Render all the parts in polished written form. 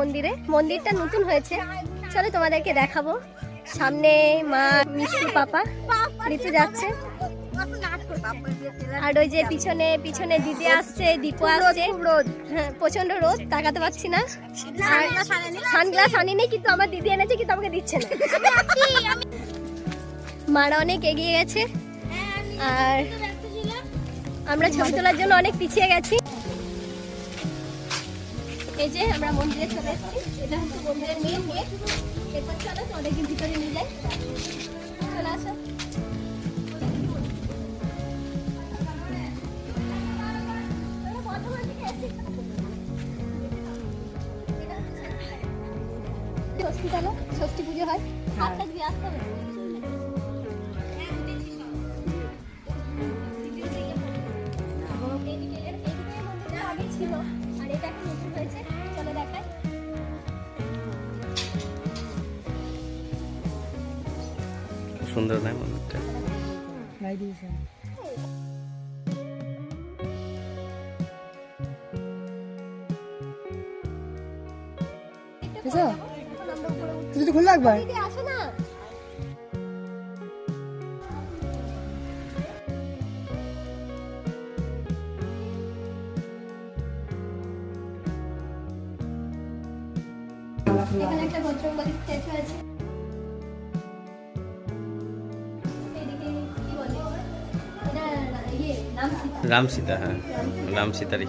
মন্দিরে। মন্দিরটা নতুন হয়েছে, চলো তোমাদেরকে দেখাবো। সামনে মা, মিষ্টি, পাপা, ঋতু যাচ্ছে। আর ওই যে পিছনে পিছনে দিদি আসছে, দীপু আসছে। রোদ, হ্যাঁ প্রচন্ড রোদ, তাকাতে পারছি না। সানগ্লাস আনিনি, কিন্তু আমার দিদি এনেছে, কিন্তু আমাকে দিচ্ছে না। মারা অনেক এগিয়ে গেছে, আর আমরা ছবি তোলার জন্য অনেক পিছিয়ে গেছি। এই যে আমরা মন্দিরে চলে এসেছি, এটা হচ্ছে মন্দিরের মেন গেট। এরপর চলো তোমাদেরকে ভিতরে নিয়ে যাই, চলে আসো। হসপিটালে ষষ্ঠী পুজো হয়, হাতটা দিয়ে আসতে হবে। আগে ছিল, আর এটা এখন নতুন হয়েছে, চলো দেখাই। সুন্দর না মন্দিরটা? তুই তো খুলে রাখবা। আসো না, এখানে একটা বজরংবলী স্ট্যাচু আছে। এদিকে কি বলে এটা, রাম সীতা, হ্যাঁ রাম সীতারই।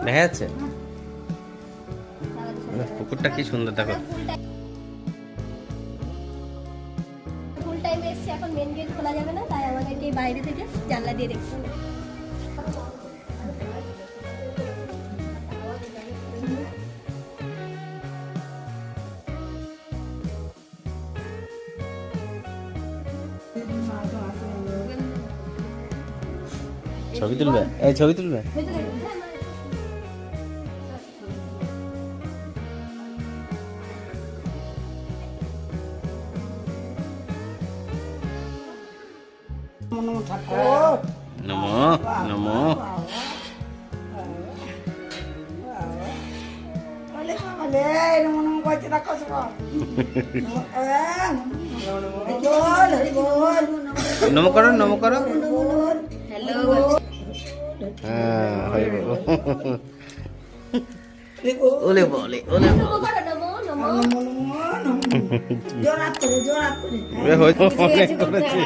দেখা যাচ্ছে পুকুরটা কি সুন্দর, দেখো। ফুল টাইমে এসছি, এখন মেন গেট খোলা যাবে না, তাই আমাদেরকে বাইরে থেকে জানলা দিয়ে দেখতে হবে। ছবি তুলবে? এই ছবি তুলবে? নমো নমো। নমো করো, নমো করো। হ্যাঁ হয়ে গেল। ওলে বলে, ওলে অনেক করেছি।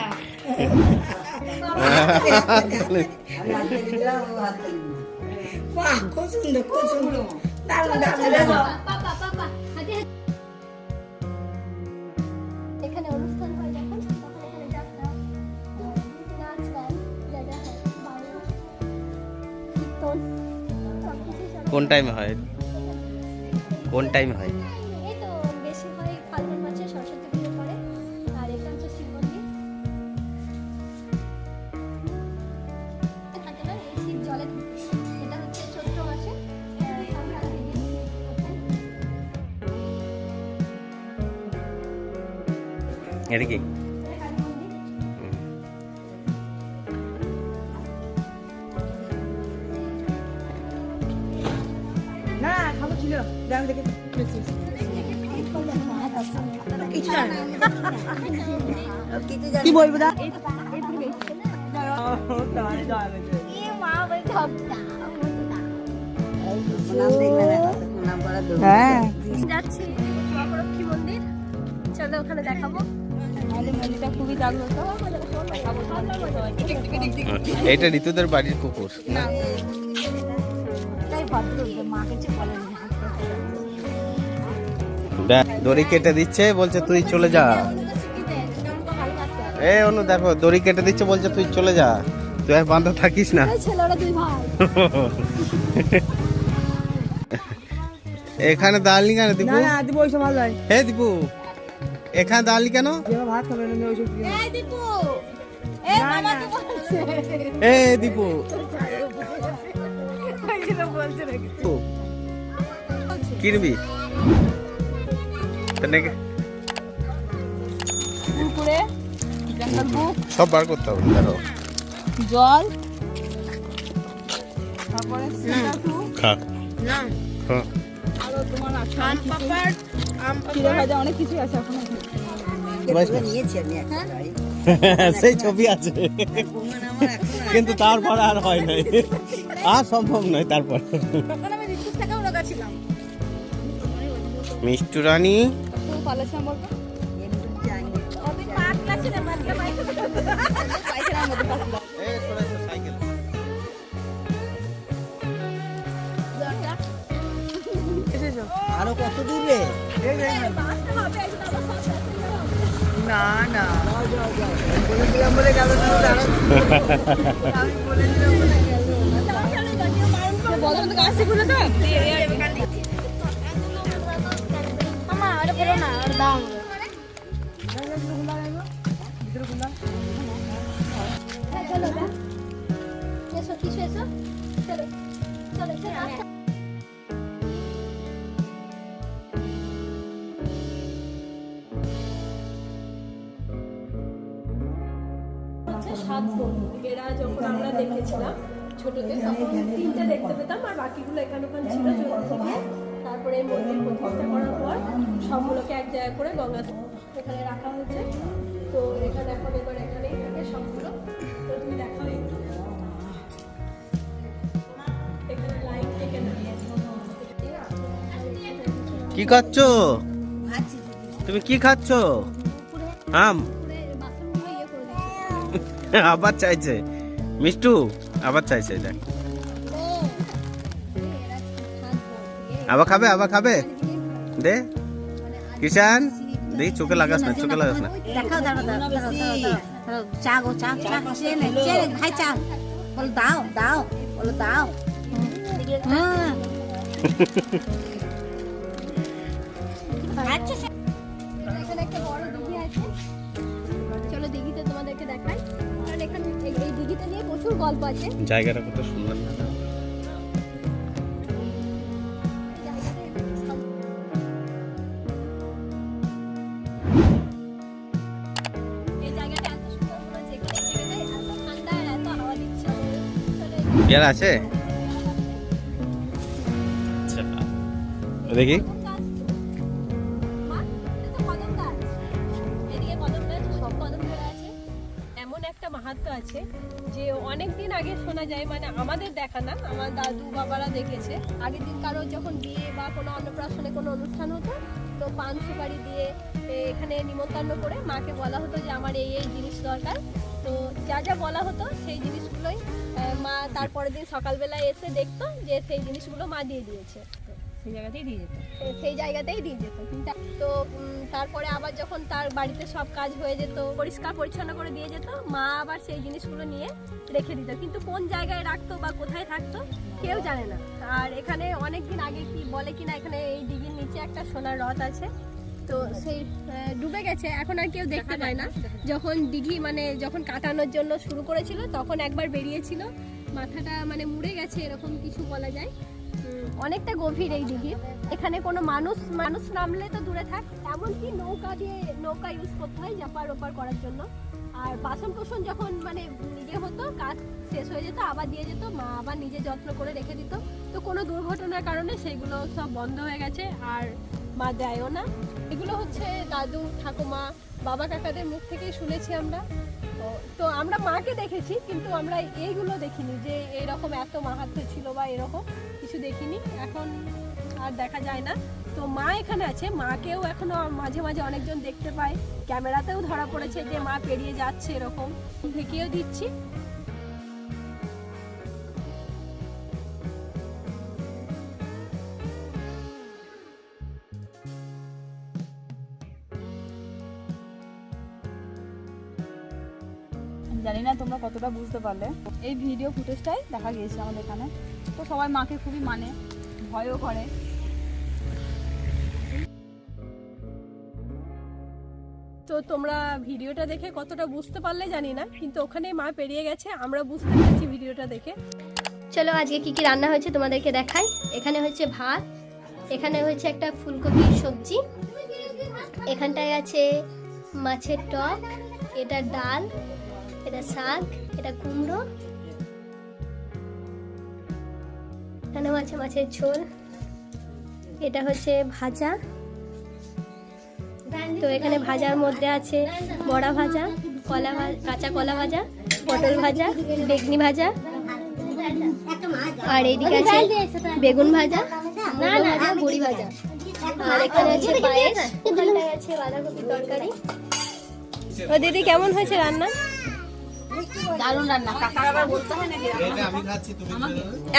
এখানে অনুষ্ঠান হয় যখন, তখন এখানে যাত্রা, নাচ গান, যা যা হয়, বাউল, কীর্তন, সবকিছুই চলে। কোন টাইমে হয়? কোন টাইমে হয়? এই তো বেশি হয় ফাল্গুন মাসে সরস্বতী পুজো পরে। আর এটা হচ্ছে শিব মন্দির, থাকে না এই শিব জলে থাকে। এটা হচ্ছে চৈত্র মাসে সংক্রান্তির দিন ওঠে। এটা কি? কালী মন্দির। না খাবো ছিল, দাম দেখে কি বলবো দা? হ্যাঁ যাচ্ছি মহালক্ষ্মী মন্দির, চলো ওখানে দেখাবো। মন্দিরটা খুবই জাগ্রত। এইটা ঋতুদের বাড়ির কুকুর। দেখ দড়ি কেটে দিচ্ছে, বলছে তুই চলে যা। এই অনু দেখো, দড়ি কেটে দিচ্ছে, বলছে তুই চলে যা, তুই আর বাঁধা থাকিস না। ছেলেরা দুই ভাই। এখানে দাঁড়ালি কেন দীপু? না না দিব ওইসব ভালো হয়। হে দীপু, এখানে দাঁড়ালি কেন? ভাত খাবে না ওইসব। এই দীপু, এই মামা কি বলছে? এ দীপু, কিনবি? পুকুরে জঙ্গল বুক, সব বার করতে হবে, দেখো। জল, তারপরে একটু খা না খা। আরো তোমার আছে আম পাপড় আম চিড়ে ভাজা অনেক কিছু আছে এখন নিয়েছি আমি সেই ছবি আছে কিন্তু তারপরে আর হয় নাই, আর সম্ভব নয়। তারপর তখন আমি ঋতুর থেকেও রোগা ছিলাম। মিষ্টু রানী পালাছিলাম বলতো আমি পাতলা ছিলাম, পাতলা পায়খানার মধ্যে পাতলা। এসেছো আরো কত দূরে? না না বলে দিলাম বলে গেল না, আমি বলে দিলাম বলে গেল বলো তো কাছে খুলে তো মামা ওটা পেরো না, ওটা দাও হ্যাঁ, চলো না এসো, কিছু এসো, চলো চলো চলো। সাত বোন এরা যখন আমরা দেখেছিলাম ছোটতে তখন তিনটে দেখতে পেতাম আর বাকিগুলো এখানে ওখানে ছিল চতুর্দিকে। তারপরে এই মন্দির প্রতিষ্ঠা করার পর সবগুলোকে এক জায়গায় করে গঙ্গা এখানে রাখা হয়েছে। তো এখানে এখন এবার এখানেই থাকে সবগুলো। তো তুমি দেখাও একটু, এখানে লাইট থেকে না কি খাচ্ছো তুমি? কি খাচ্ছো? আম পুরে বাথরুমগুলো ইয়ে করে দিচ্ছে। আবার চাইছে মিষ্টু, আবার চাইছে। দেখ এরা সাত বোন, আবার খাবে, আবার খাবে। দে কিষান, দেখি চোখে লাগাস না, চোখে লাগাস না। দেখাও দাঁড়াও চা গো চা চা চেয়ে ভাই চা বলো দাও দাও বলো দাও। হ্যাঁ এখানে একটা বড় দিঘি আছে, চলো দিঘিতে তোমাদেরকে দেখাই। কারণ এখানে এই দিঘিতে নিয়ে প্রচুর গল্প আছে। জায়গাটা কত সুন্দর না? এই জায়গাটা এত সুন্দর পুরো যেখানে থেকে যায়, এত ঠান্ডা আর এত হাওয়া দিচ্ছে। চলো পেয়ার আছে দেখি। কদম গাছ। মা, এটা তো কদম গাছ। এদিকে কদম গাছ, সব কদম ধরে আছে। এমন একটা মাহাত্ম্য আছে যে অনেক দিন আগে শোনা যায়, মানে আমাদের দেখা না, আমার দাদু বাবারা দেখেছে। আগের দিন কারো যখন বিয়ে বা কোনো অন্নপ্রাশনে কোনো অনুষ্ঠান হতো, তো পান সুপারি দিয়ে এখানে নিমন্ত্রণ করে মাকে বলা হতো যে আমার এই এই জিনিস দরকার। তো যা যা বলা হতো সেই জিনিসগুলোই মা তারপরের দিন সকালবেলায় এসে দেখতো যে সেই জিনিসগুলো মা দিয়ে দিয়েছে। সেই জায়গাতেই দিয়ে যেত। সেই জায়গাতেই দিয়ে যেত। তো তারপরে আবার যখন তার বাড়িতে সব কাজ হয়ে যেত, পরিষ্কার পরিচ্ছন্ন করে দিয়ে যেত, মা আবার সেই জিনিসগুলো নিয়ে রেখে দিত। কিন্তু কোন জায়গায় রাখতো বা কোথায় থাকতো কেউ জানে না। আর এখানে অনেক দিন আগে কি বলে কিনা, এখানে এই দিঘির নিচে একটা সোনার রথ আছে। তো সেই ডুবে গেছে, এখন আর কেউ দেখতে পায় না। যখন দিঘি মানে যখন কাটানোর জন্য শুরু করেছিল তখন একবার বেরিয়েছিল, মাথাটা মানে মুড়ে গেছে এরকম কিছু বলা যায়। অনেকটা গভীর এই দিঘি। এখানে কোনো মানুষ নামলে তো দূরে থাক, এমনকি নৌকা ইউজ করতে হয় যাপার ওপার করার জন্য। আর বাসন কোসন যখন মানে নিজে হতো, কাজ শেষ হয়ে যেত, আবার দিয়ে যেত, মা আবার নিজে যত্ন করে রেখে দিত। তো কোনো দুর্ঘটনার কারণে সেইগুলো সব বন্ধ হয়ে গেছে আর মা দেয়ও না। এগুলো হচ্ছে দাদু ঠাকুমা বাবা কাকাদের মুখ থেকেই শুনেছি আমরা। তো আমরা মাকে দেখেছি, কিন্তু আমরা এইগুলো দেখিনি যে এরকম এত মাহাত্ম্য ছিল বা এরকম কিছু দেখিনি। এখন আর দেখা যায় না। তো মা এখানে আছে, মাকেও এখনো মাঝে মাঝে অনেকজন দেখতে পায়, ক্যামেরাতেও ধরা পড়েছে যে মা পেরিয়ে যাচ্ছে, এরকম দেখিয়েও দিচ্ছি। জানি না তোমরা কতটা বুঝতে পারলে। এই ভিডিও ফুটেজটাই দেখা গিয়েছে আমাদের এখানে। তো সবাই মাকে খুবই মানে, ভয়ও করে। তো তোমরা ভিডিওটা দেখে কতটা বুঝতে পারলে জানি না, কিন্তু ওখানে মা পেরিয়ে গেছে, আমরা বুঝতে পেরেছি ভিডিওটা দেখে। চলো আজকে কি কি রান্না হয়েছে তোমাদেরকে দেখাই। এখানে হচ্ছে ভাত, এখানে হচ্ছে একটা ফুলকপির সবজি, এখানটায় আছে মাছের টক, এটা ডাল, এটা শাক, এটা কুমড়ো, এখানেও আছে মাছের ঝোল, এটা হচ্ছে ভাজা। তো এখানে ভাজার মধ্যে আছে বড়া ভাজা, কলা ভাজা, কাঁচা কলা ভাজা, পটল ভাজা, বেগুনি ভাজা, আর এইদিকে আছে বেগুন ভাজা, কুমড়ো ভাজা, বড়ি ভাজা, আর এখানে আছে পায়েস, ওখানটায় আছে বাঁধাকপির তরকারি। ও দিদি কেমন হয়েছে রান্না? দারুণ রান্না, কাকার আবার বলতে হয় নাকি? আমি খাচ্ছি, তুমি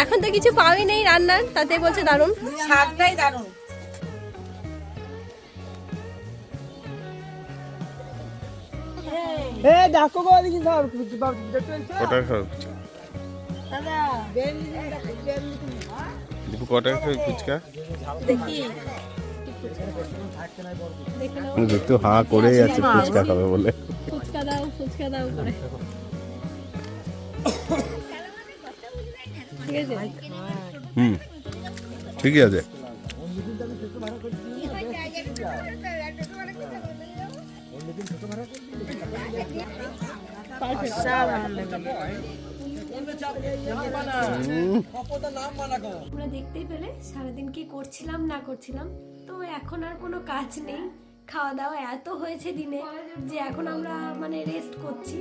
এখন তো কিছু পাওয়াই নেই রান্নার, তাতে বলছে দারুণ। স্বাদটাই দারুণ। কটা খাও দীপু, কটা খাও ফুচকা? দেখতে হা করে যাচ্ছে ফুচকা খাবে বলে। ফুচকা দাও, ফুচকা দাও করে। ঠিক আছে, ঠিকই আছে। তোমরা দেখতেই পেলে সারাদিন কি করছিলাম না করছিলাম। তো এখন আর কোনো কাজ নেই, খাওয়া দাওয়া এত হয়েছে দিনে যে এখন আমরা মানে রেস্ট করছি।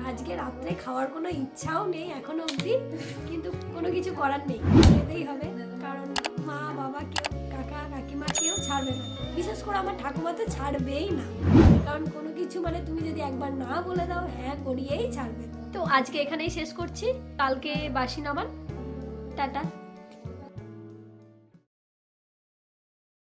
আজকে রাত্রে খাওয়ার কোনো ইচ্ছাও নেই এখনো অবধি, কিন্তু কোনো কিছু করার নেই, খেতেই হবে। কারণ মা বাবা কেউ, কাকা কাকিমা কেউ ছাড়বে না, বিশেষ করে আমার ঠাকুমা তো ছাড়বেই না। কারণ কোনো কিছু মানে তুমি যদি একবার না বলে দাও হ্যাঁ করিয়েই ছাড়বে। তো আজকে এখানেই শেষ করছি, কালকে বাসি নামান। টাটা।